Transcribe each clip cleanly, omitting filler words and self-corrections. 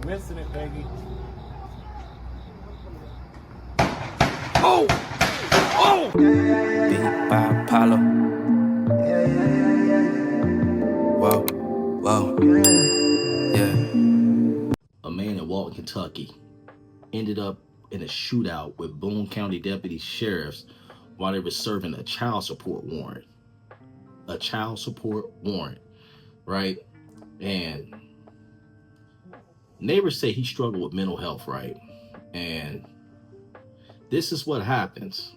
Missing it, Peggy. Oh! Oh! Beat by Apollo. Whoa, whoa, yeah. A man in Walton, Kentucky ended up in a shootout with Boone County deputy sheriffs while they were serving a child support warrant. A child support warrant, right? And neighbors say he struggled with mental health, right? And this is what happens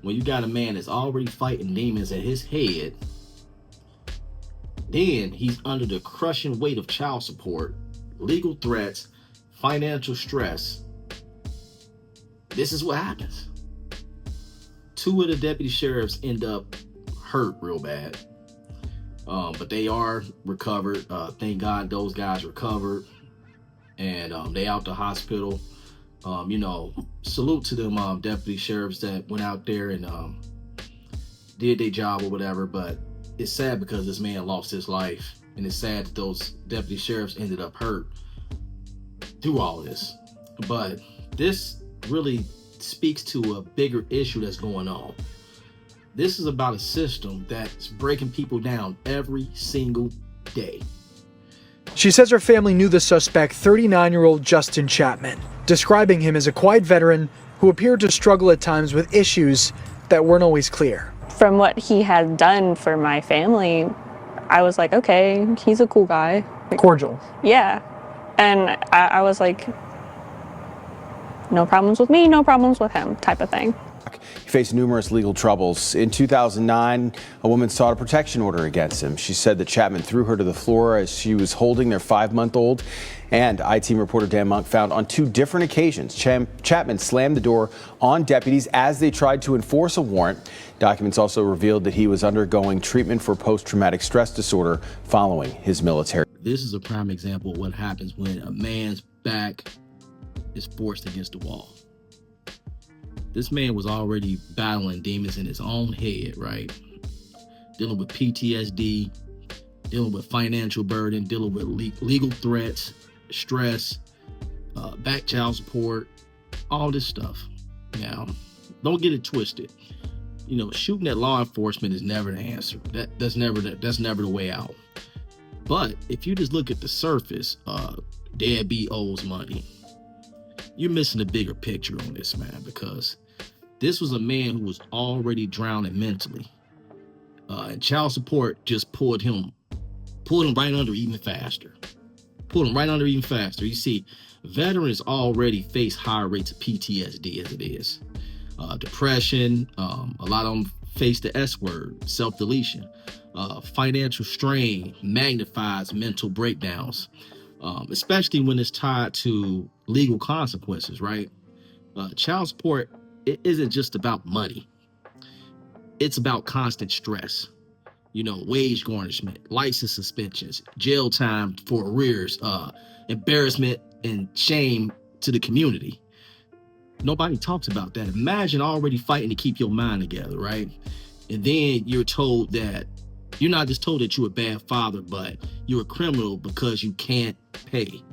when you got a man that's already fighting demons in his head. Then he's under the crushing weight of child support, legal threats, financial stress. This is what happens. 2 of the deputy sheriffs end up hurt real bad. But they are recovered. Thank God those guys recovered. And they out the hospital. Salute to them deputy sheriffs that went out there and did their job or whatever. But it's sad because this man lost his life. And it's sad that those deputy sheriffs ended up hurt through all of this. But this really speaks to a bigger issue that's going on. This is about a system that's breaking people down every single day. She says her family knew the suspect, 39-year-old Justin Chapman, describing him as a quiet veteran who appeared to struggle at times with issues that weren't always clear. From what he had done for my family, I was like, okay, he's a cool guy. Cordial. Yeah. And I was like, no problems with me, no problems with him, type of thing. He faced numerous legal troubles. In 2009, a woman sought a protection order against him. She said that Chapman threw her to the floor as she was holding their 5-month-old. And I-Team reporter Dan Monk found on 2 different occasions, Chapman slammed the door on deputies as they tried to enforce a warrant. Documents also revealed that he was undergoing treatment for post-traumatic stress disorder following his military. This is a prime example of what happens when a man's back is forced against the wall. This man was already battling demons in his own head, right? Dealing with PTSD, dealing with financial burden, dealing with legal threats, stress, back child support, all this stuff. Now, don't get it twisted. Shooting at law enforcement is never the answer. That's never the way out. But if you just look at the surface, deadbeat owes money. You're missing the bigger picture on this, man, because this was a man who was already drowning mentally. And child support just pulled him right under even faster. You see, veterans already face higher rates of PTSD as it is. Depression, a lot of them face the S word, self-deletion. Financial strain magnifies mental breakdowns, especially when it's tied to legal consequences, right? Child support, it isn't just about money. It's about constant stress, wage garnishment, license suspensions, jail time for arrears, embarrassment and shame to the community. Nobody talks about that. Imagine already fighting to keep your mind together, right? And then you're told that you're not just told that you're a bad father, but you're a criminal because you can't pay.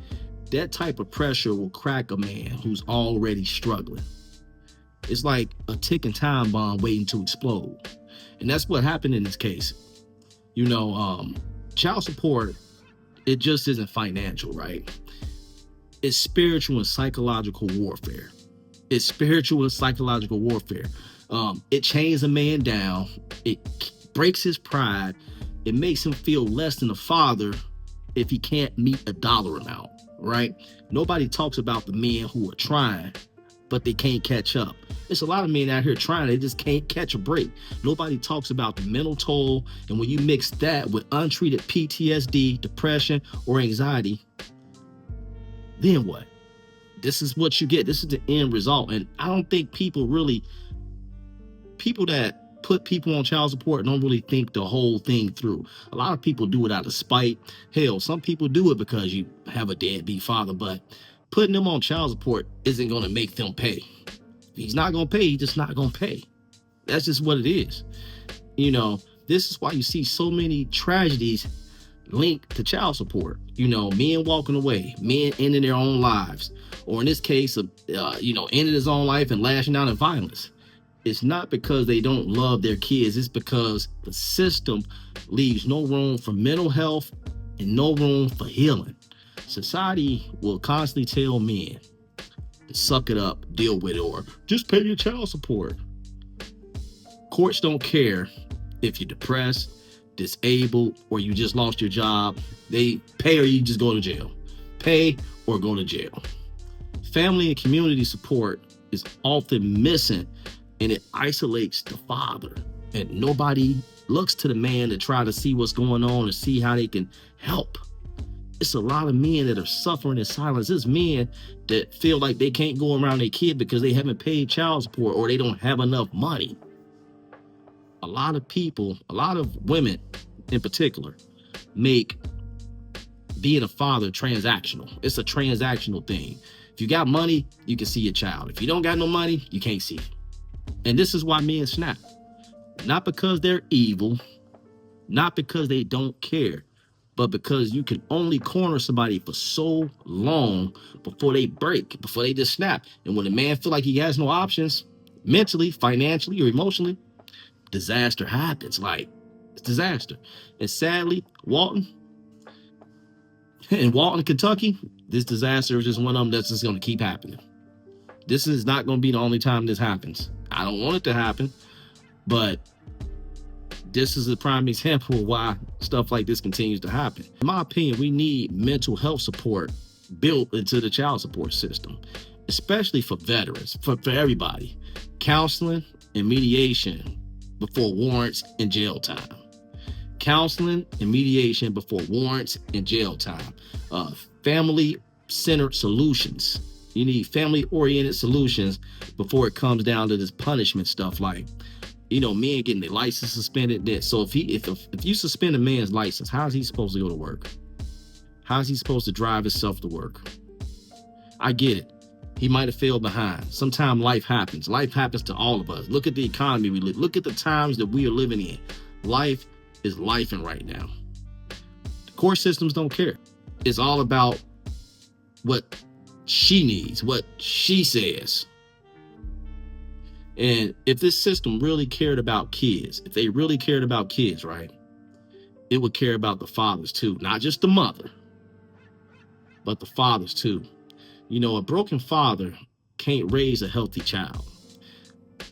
That type of pressure will crack a man who's already struggling. It's like a ticking time bomb waiting to explode. And that's what happened in this case. Child support, it just isn't financial, right? It's spiritual and psychological warfare. It chains a man down. It breaks his pride. It makes him feel less than a father if he can't meet a dollar amount, right? Nobody talks about the men who are trying, but they can't catch up. There's a lot of men out here trying, they just can't catch a break. Nobody talks about the mental toll, and when you mix that with untreated PTSD, depression, or anxiety, then what? This is what you get. This is the end result. And I don't think people that put people on child support don't really think the whole thing through. A lot of people do it out of spite. Hell, some people do it because you have a deadbeat father, but putting them on child support isn't going to make them pay. If he's not going to pay, he's just not going to pay. That's just what it is. This is why you see so many tragedies linked to child support. Men walking away, men ending their own lives, or in this case, ending his own life and lashing out in violence. It's not because they don't love their kids. It's because the system leaves no room for mental health and no room for healing. Society will constantly tell men to suck it up, deal with it, or just pay your child support. Courts don't care if you're depressed, disabled, or you just lost your job. They pay or you just go to jail. Pay or go to jail. Family and community support is often missing, and it isolates the father. And nobody looks to the man to try to see what's going on and see how they can help. It's a lot of men that are suffering in silence. There's men that feel like they can't go around their kid because they haven't paid child support or they don't have enough money. A lot of people, a lot of women in particular, make being a father transactional. It's a transactional thing. If you got money, you can see your child. If you don't got no money, you can't see it. And this is why men snap. Not because they're evil, not because they don't care, but because you can only corner somebody for so long before they break, before they just snap. And when a man feel like he has no options, mentally, financially, or emotionally, disaster happens. Like, it's disaster. And sadly, Walton, Kentucky, this disaster is just one of them that's just going to keep happening. This is not going to be the only time this happens. I don't want it to happen, but this is a prime example of why stuff like this continues to happen. In my opinion, we need mental health support built into the child support system, especially for veterans, for everybody. Counseling and mediation before warrants and jail time. Counseling and mediation before warrants and jail time. Family-centered solutions. You need family-oriented solutions before it comes down to this punishment stuff like, men getting their license suspended. So if you suspend a man's license, how is he supposed to go to work? How is he supposed to drive himself to work? I get it. He might have failed behind. Sometimes life happens. Life happens to all of us. Look at the economy we live. Look at the times that we are living in. Life is lifing right now. The court systems don't care. It's all about what she needs, what she says. And if this system really cared about kids, if they really cared about kids, right, it would care about the fathers too, not just the mother, but the fathers too. A broken father can't raise a healthy child.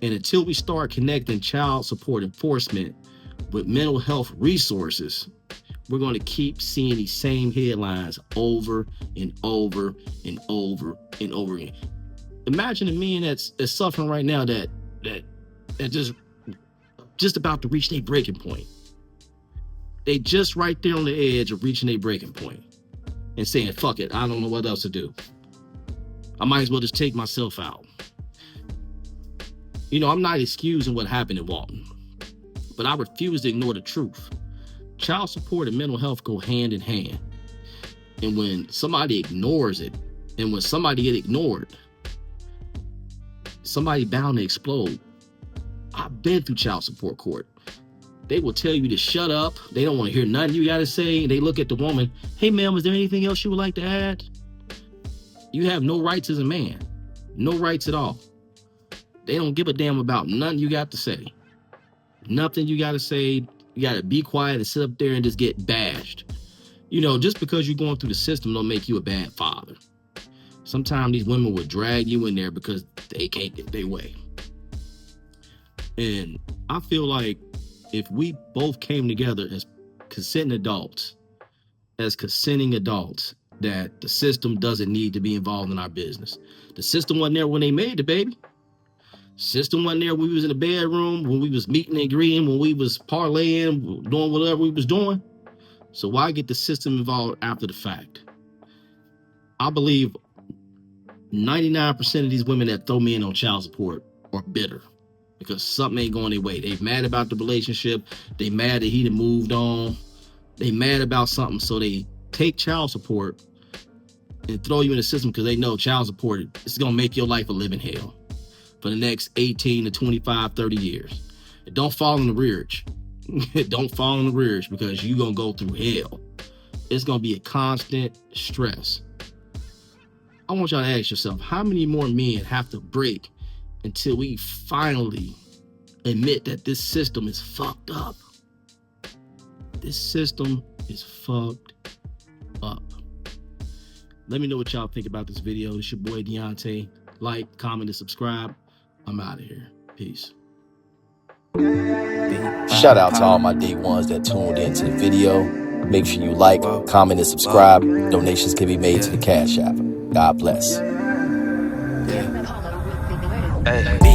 And until we start connecting child support enforcement with mental health resources, we're going to keep seeing these same headlines over and over and over and over again. Imagine a man that's suffering right now that just about to reach their breaking point. They just right there on the edge of reaching their breaking point and saying, fuck it, I don't know what else to do. I might as well just take myself out. I'm not excusing what happened in Walton, but I refuse to ignore the truth. Child support and mental health go hand in hand. And when somebody ignores it, and when somebody get ignored, somebody bound to explode. I've been through child support court. They will tell you to shut up. They don't want to hear nothing you got to say. They look at the woman. Hey, ma'am, is there anything else you would like to add? You have no rights as a man. No rights at all. They don't give a damn about nothing you got to say. Nothing you got to say. You got to be quiet and sit up there and just get bashed. Just because you're going through the system don't make you a bad father. Sometimes these women will drag you in there because they can't get their way. And I feel like if we both came together as consenting adults, that the system doesn't need to be involved in our business. The system wasn't there when they made the baby. System wasn't there when we was in the bedroom, when we was meeting and agreeing, when we was parlaying, doing whatever we was doing. So why get the system involved after the fact? I believe 99% of these women that throw me in on child support are bitter because something ain't going their way. They mad about the relationship. They mad that he done moved on. They mad about something. So they take child support and throw you in the system because they know child support is going to make your life a living hell for the next 18 to 25, 30 years. And don't fall in the rearage. Don't fall in the rears, because you're going to go through hell. It's going to be a constant stress. I want y'all to ask yourself, how many more men have to break until we finally admit that this system is fucked up? This system is fucked up. Let me know what y'all think about this video. It's your boy Deonte. Like, comment, and subscribe. I'm out of here. Peace. Shout out to all my day ones that tuned into the video. Make sure you like, comment, and subscribe. Donations can be made to the Cash App. God bless. Hey.